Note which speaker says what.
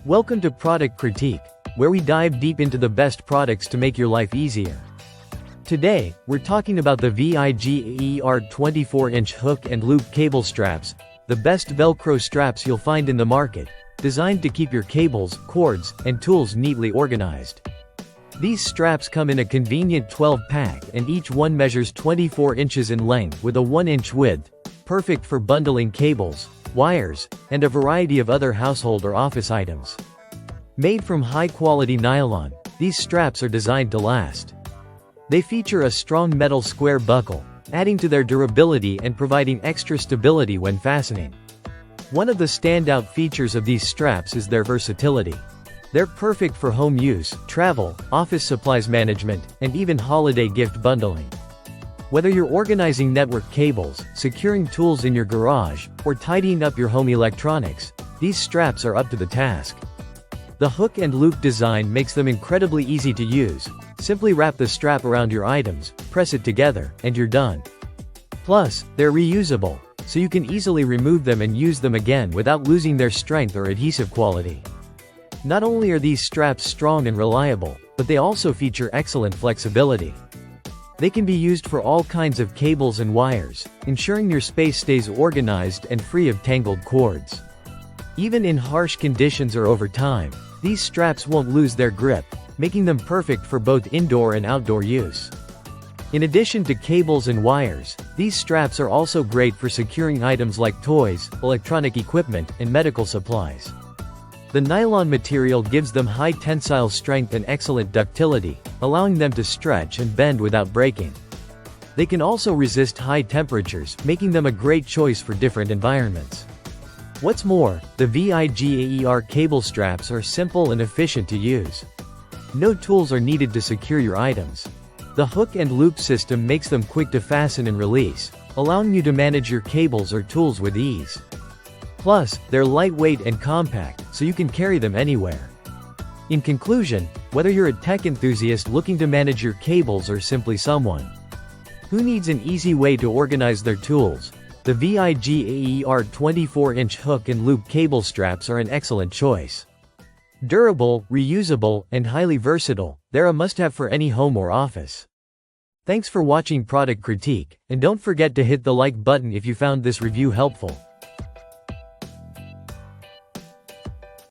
Speaker 1: Welcome to Product Critique, where we dive deep into the best products to make your life easier. Today, we're talking about the VIGAER 24-inch hook and loop cable straps, the best Velcro straps you'll find in the market, designed to keep your cables, cords, and tools neatly organized. These straps come in a convenient 12-pack and each one measures 24 inches in length with a 1-inch width, perfect for bundling cables, wires, and a variety of other household or office items. Made from high-quality nylon, these straps are designed to last. They feature a strong metal square buckle, adding to their durability and providing extra stability when fastening. One of the standout features of these straps is their versatility. They're perfect for home use, travel, office supplies management, and even holiday gift bundling. Whether you're organizing network cables, securing tools in your garage, or tidying up your home electronics, these straps are up to the task. The hook and loop design makes them incredibly easy to use. Simply wrap the strap around your items, press it together, and you're done. Plus, they're reusable, so you can easily remove them and use them again without losing their strength or adhesive quality. Not only are these straps strong and reliable, but they also feature excellent flexibility. They can be used for all kinds of cables and wires, ensuring your space stays organized and free of tangled cords. Even in harsh conditions or over time, these straps won't lose their grip, making them perfect for both indoor and outdoor use. In addition to cables and wires, these straps are also great for securing items like toys, electronic equipment, and medical supplies. The nylon material gives them high tensile strength and excellent ductility, allowing them to stretch and bend without breaking. They can also resist high temperatures, making them a great choice for different environments. What's more, the VIGAER cable straps are simple and efficient to use. No tools are needed to secure your items. The hook and loop system makes them quick to fasten and release, allowing you to manage your cables or tools with ease. Plus, they're lightweight and compact, so you can carry them anywhere. In conclusion, whether you're a tech enthusiast looking to manage your cables or simply someone who needs an easy way to organize their tools, the VIGAER 24-inch hook and loop cable straps are an excellent choice. Durable, reusable, and highly versatile, they're a must-have for any home or office. Thanks for watching Product Critique, and don't forget to hit the like button if you found this review helpful.